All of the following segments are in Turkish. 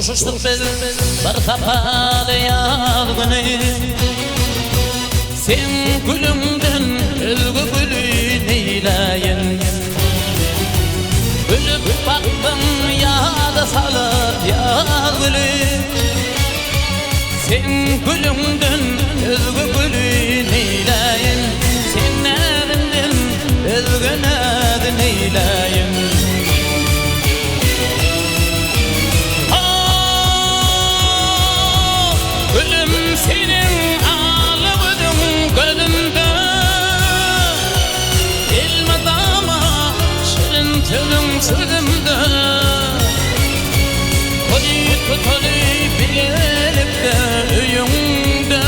Uçuştuk biz bir kapalı yaz günü, sen gülümden özgü gülü neyleyin. Gülüp baktım yağda salıp yaz gülü, sen gülümden özgü gülü neyleyin. Sen nedinden özgü nedi neyleyin. Gülüm senin ağlıbıdın gözümde, elmadama şirin tülün sözümde. Koyu tutalı bilip de öyümde,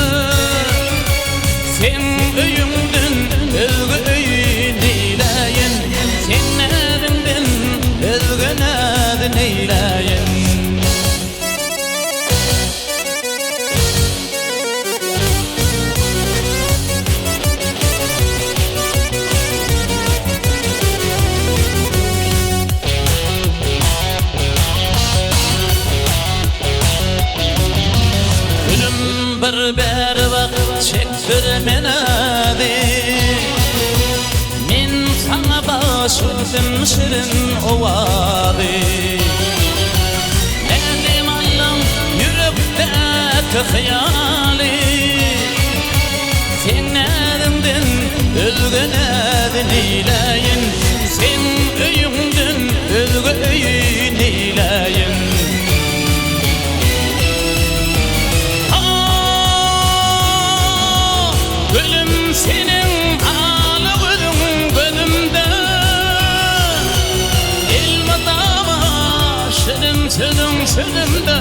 sen öyümden özgü öyün eyleyin. Sen nedinden özgü nedin eyleyin. Bir vakt çektirmenedi, men sana başladım şirin ovadı. Nedim allam yürekteki hayali, sen nedimden özgü nedin eyleyin. Sen öyümden özgü öyün eyleyin. Gülüm senin ağlıbıdın gözümde, elmadama şirin tülün sözümde.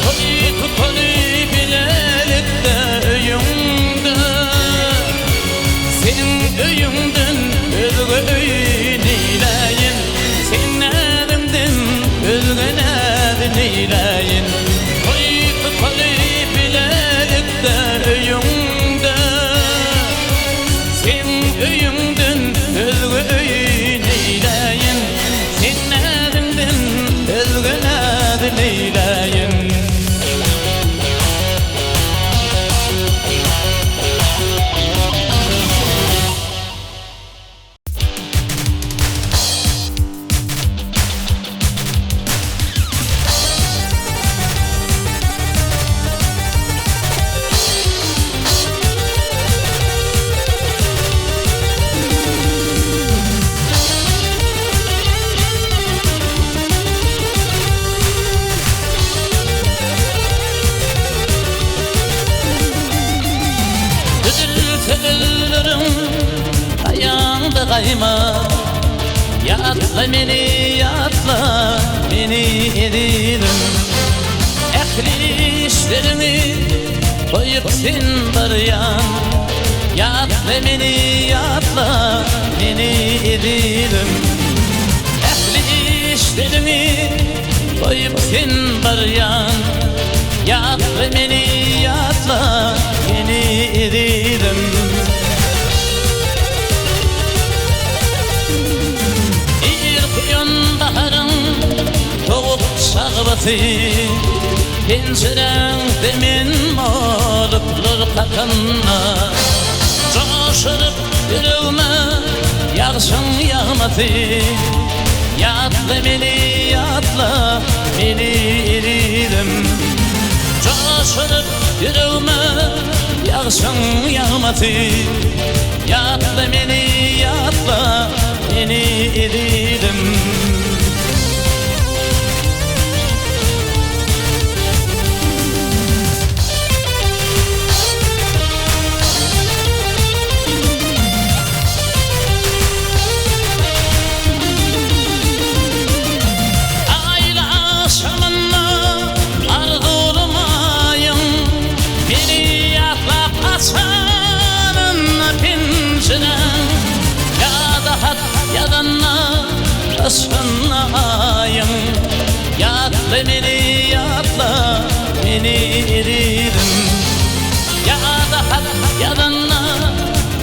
Koyu tutalı bilelik de öyümde, sen öyümden özgü öyün eyleyin. Sen nedimden özgü nedin eyleyin. Koyu tutalı bilelik de öyümde, sen öyümden özgü öyün eyleyin. Sen nedinden özgü nedin eyleyin. Ayağında kayma, yatla beni, yatla beni edilim. Ehli işlerini koyup sen bir yan, yatla beni, yatla beni edilim. Ehli işlerini koyup sen bir yan, yatla beni, yatla beni edilim. Soğuk şağbatı penceremde men mağrıplar kakınna, coşurup yüreğime yağışın yağmadı. Yatla beni, yatla beni eridim. Coşurup yüreğime yağışın yağmadı. Yatla beni, yatla beni eridim.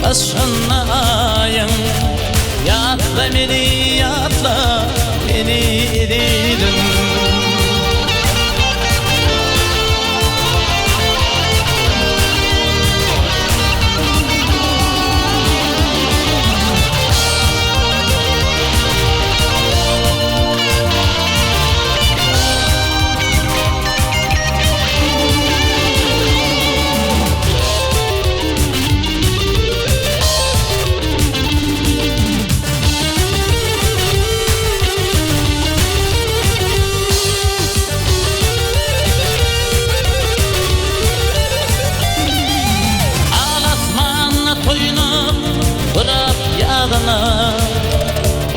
Başınayım yatla beni dedim.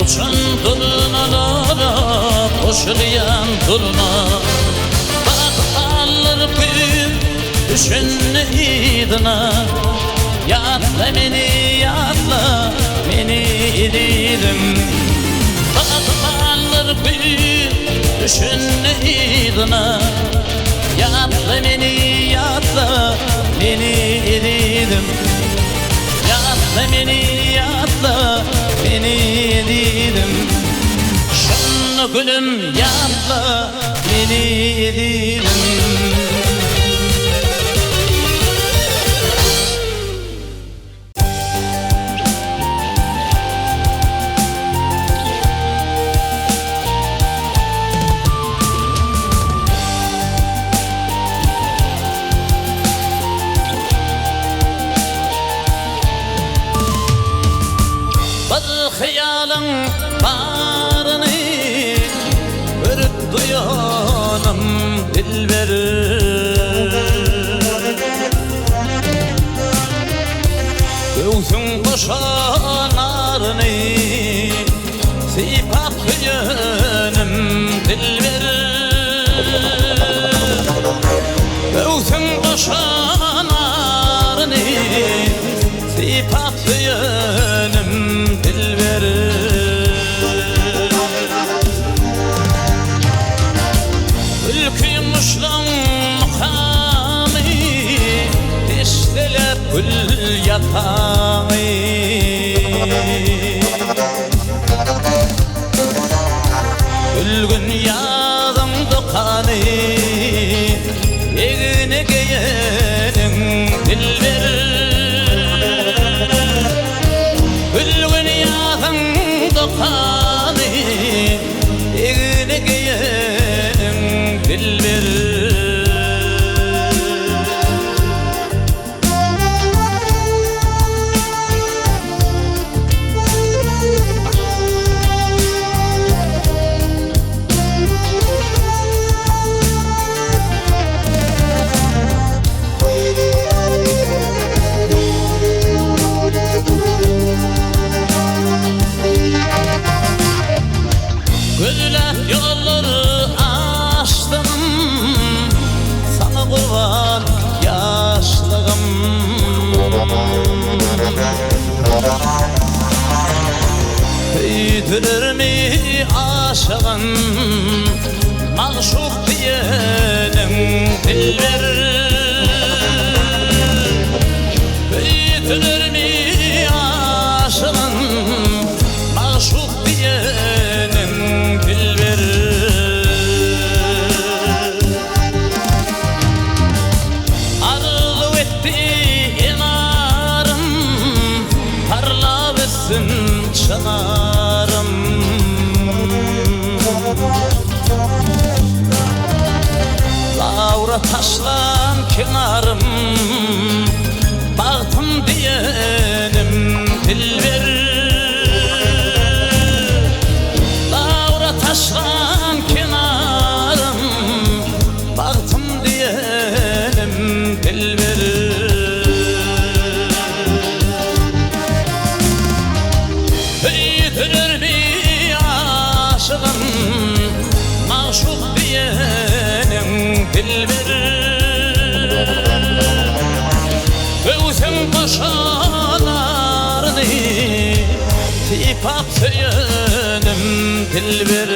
Uçan turnalara koşulayan turna bak alır bir düşünne idina yatla beni dedim. Bak alır bir düşünne idina yatla beni dedim. Yatla beni dedim. Şanlı gülüm yatla beni dedim. Hıyalın barını görüp duyanım dilber. Göğsün koşanarını sipap yönüm dilber. Göğsün koşanarını sipap yönüm dilber. Ülküymüşlan mukamı diştelep gül yatağı. Gülgün yağdım dokanı evine giyelim dilber. Gülgün yağdım dokanı evine giyelim dilber. Güller yolları açtım, sana kurban yaşlığım. Büyütülür mü aşığın maşuk diyelim dilber. Büyütülür mü aşığın maşuk diyelim dilber. Arzu etti inarım parla bitsin çınarım. Lavra taşlan kenarım baktım diyelim dilber. Lavra taşlan kenarım baktım diyelim dilber. Büyütülür bir aşığın maşuk diyelim dilber. Göğsün koşanarını sipap söylenim dilber.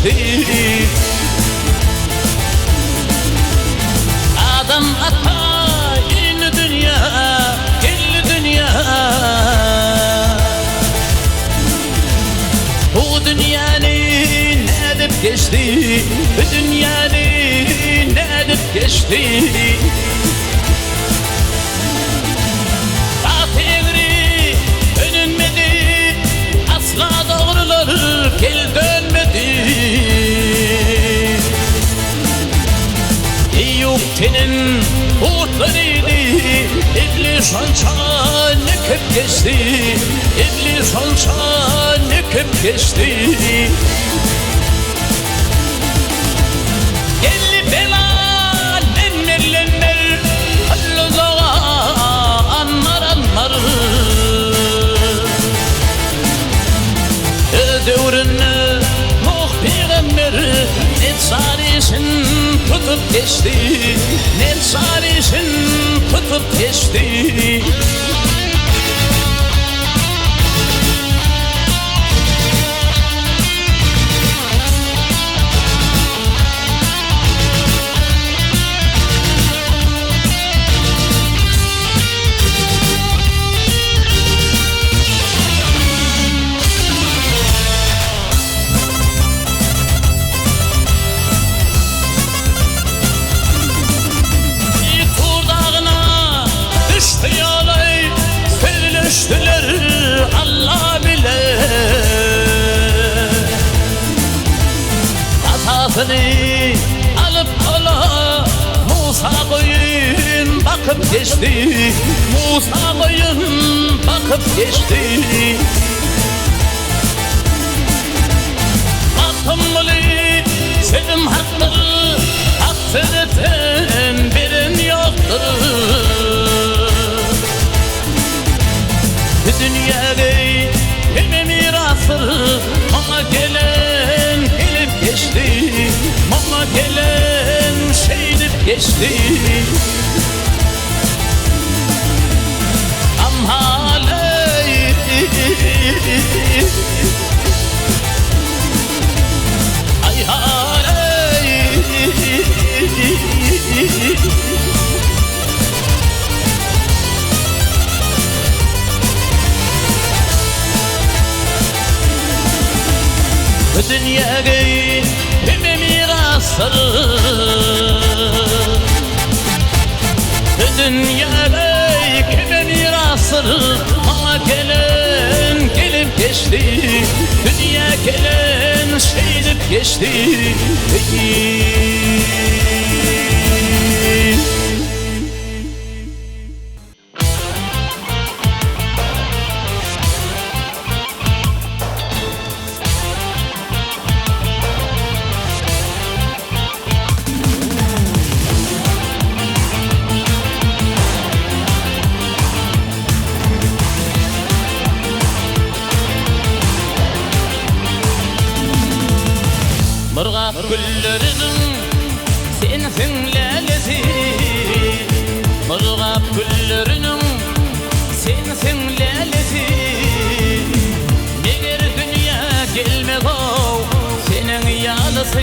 geçti. Adam ata yeni dünya, kirli dünya. Bu dünyanı ne edip geçti, bu dünyanı ne edip geçti. Fatihleri önünmedi, asla doğrular gel dönmedi. Eyüp'tenin kurtlarıydı, İblis onca nüküp geçti, İblis onca nüküp geçti. Gelli bela lenmer, Allah'a anlar. Öldürünü Nuh peygamber ne çaresin tutup geçti, ne çaresin tutup geçti. Allah bile hatasını alıp ola Musa koyun bakıp geçti, Musa koyun bakıp geçti. Atımlı sevim haktır, haksızlıktan birin yoktur. Dünyada hem mirası, ama gelen gelip geçti, ama gelen şeydip geçti. Amhaley ay haley dünyada hem mirası, dünyada hem mirası, ama gelen gelip geçti, dünya gelen şeydip geçti. Mırgap güllerinin sensin lelesi, mırgap güllerinin sensin lelesi. Neger dünya gelmez o senin yalısı.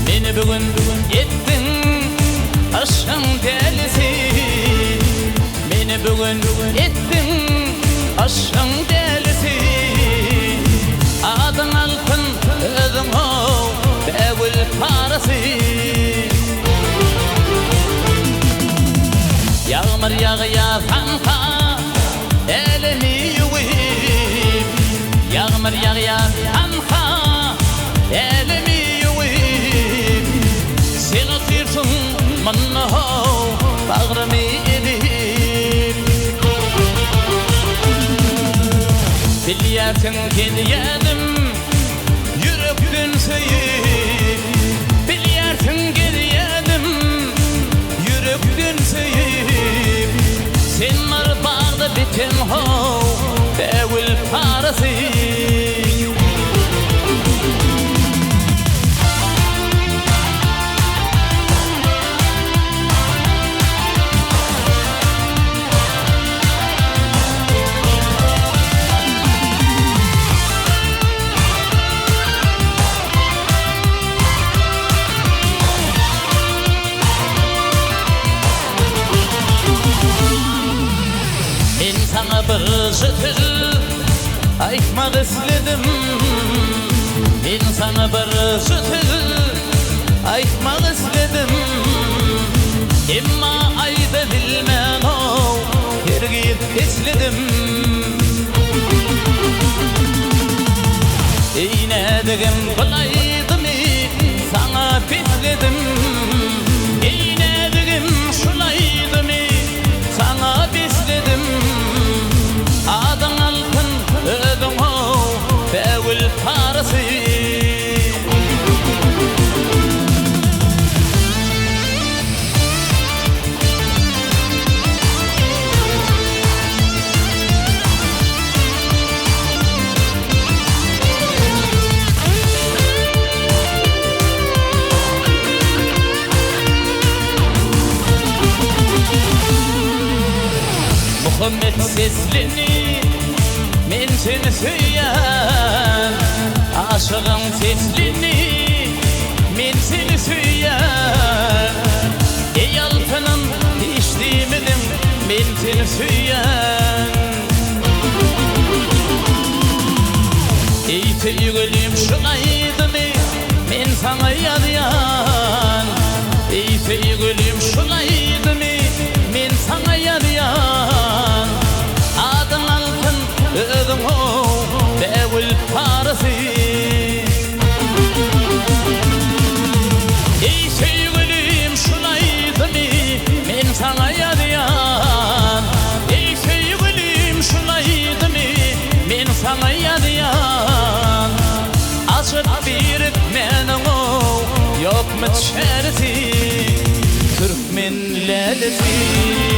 Beni bugün ettin aşkın delisi, beni bugün ettin aşkın delisi. Adın altın özün o devil parası. Yağmur yağıyor kanka elini yuvayım, yağmur yağıyor kanka elini yuvayım. Sen otursun bana bağrımı edip, biliyorsun gidiyedim yürekten sevip, biliyorsun gidiyedim yürekten sevip. Sen var bağda biten ho devil parası. sana bir şıtır aytmak istedim. Men sana bir şıtır aytmak istedim. Emma ayda bilmem o tergip esledim. Eyne degim bulaydım sana besledim. Eyne degim şulaydım sana besledim. Adın altın ödüm o fevül parası. Muhammed seslini men seni süyen, aşığım seslini men seni süyen. Ey altının içtiğimidim men seni süyen. Ey sevgilim şulaydım men sana yarayan. Ey sevgilim şulaydım men sana yarayan. Adın altın ödüm o devil parası. Ey sevgilim şulaydım men sana yarayan. Ey sevgilim şulaydım men sana yarayan. Açıp bir menin o yok mu çeresi Türkmen lelesi.